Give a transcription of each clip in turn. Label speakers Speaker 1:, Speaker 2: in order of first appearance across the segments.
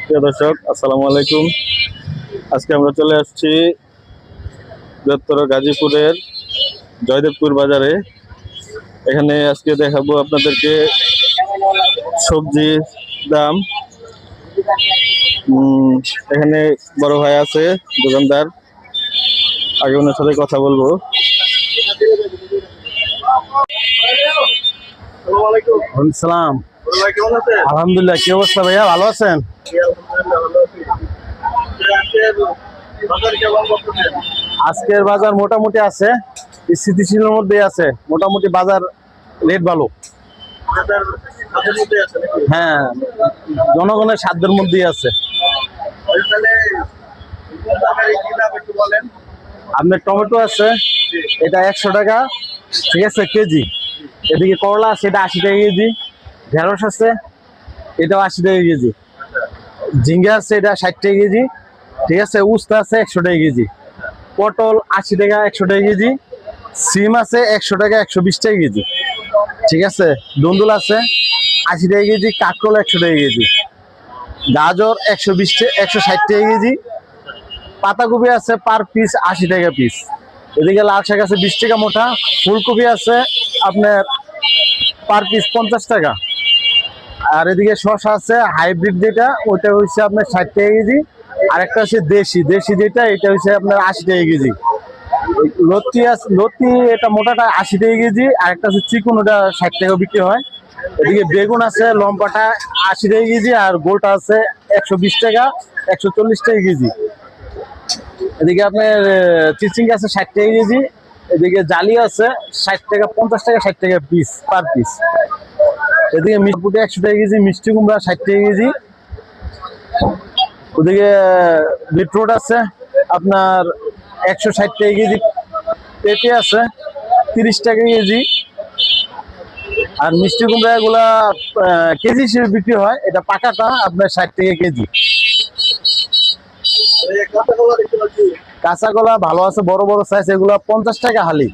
Speaker 1: প্রিয় দর্শক, আসসালামু আলাইকুম। আজকে আমরা চলে আসছি বৃহত্তর গাজীপুরের জয়দেবপুর বাজারে। এখানে আজকে দেখাবো আপনাদেরকে সবজির দাম। এখানে বড় ভাই আছে, দোকানদার। আগে ওনার সাথে কথা বলবো।
Speaker 2: সালাম। আলহামদুলিল্লাহ, কি অবস্থা ভাইয়া, ভালো আছেন? আজকের বাজার মোটামুটি আছে, স্থিতিশীলের মধ্যে আছে। মোটামুটি বাজার রেট ভালো। হ্যাঁ, জনগণের সাধ্যের মধ্যেই আছে। আপনার টমেটো আছে, এটা 100 টাকা, ঠিক আছে, কেজি। এদিকে করলা আছে, এটা 80 টাকা কেজি। ঢেঁড়স আছে, এটাও 80 টাকা কেজি। ঝিঙ্গা আছে, এটা 60 টাকা কেজি, ঠিক আছে। উস্তা আছে 100 টাকা কেজি। পটল 80 টাকা 100 টাকা কেজি। সিম আছে 100 টাকা 120 টাকা কেজি, ঠিক আছে। দুন্দুল আছে 80 টাকা কেজি। কাঁকরোল 100 টাকা কেজি। গাজর 160 টাকা কেজি। পাতাকপি আছে পার পিস 80 টাকা পিস। এদিকে লাল শাক আছে 20 টাকা মোটা। ফুলকপি আছে আপনার পার পিস 50 টাকা। আর এদিকে শসা আছে হাইব্রিড, যেটা ওইটা হচ্ছে আপনার 60 টাকা কেজি। আর একটা হচ্ছে দেশি দেশি যেটা, এটা হচ্ছে আপনার 80 টাকা কেজি। লতি আছে, লতি এটা মোটাটা 80 টাকা কেজি। আর একটা হচ্ছে চিকুন, ওটা 60 টাকা বিক্রি হয়। এদিকে বেগুন আছে লম্বাটা 80 টাকা কেজি। আর গোলটা আছে 120 টাকা 140 টাকা কেজি। এদিকে আপনার চিচিঙ্গা আছে 60 টাকা কেজি। এদিকে জালি আছে 60 টাকা 50 টাকা 60 টাকা পিস পার পিস। এদিকে মিষ্টি 100 টাকা কেজি। মিষ্টি কুমড়া 60 টাকা কেজি। ওদিকে বিটরুট আছে আপনার 160 টাকা কেজি। পেঁপে আছে 30 টাকা কেজি। আর মিষ্টি কুমড়া এগুলা কেজি হিসেবে বিক্রি হয়। এটা পাকাটা আপনার 60 টাকা কেজি। কাঁচা কলা ভালো আছে, বড় বড় সাইজ, এগুলা 50 টাকা হালি।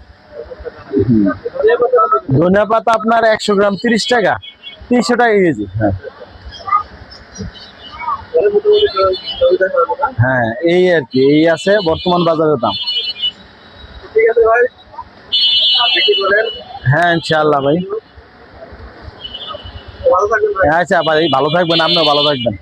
Speaker 2: ধনিয়া পাতা আপনার 100 গ্রাম 30 টাকা 300 টাকা কেজি। হ্যাঁ, এই আর কি, এই আছে বর্তমান বাজারের দাম। হ্যাঁ, ইনশাআল্লাহ ভাই। আচ্ছা ভাই, ভালো থাকবেন, আপনিও ভালো থাকবেন।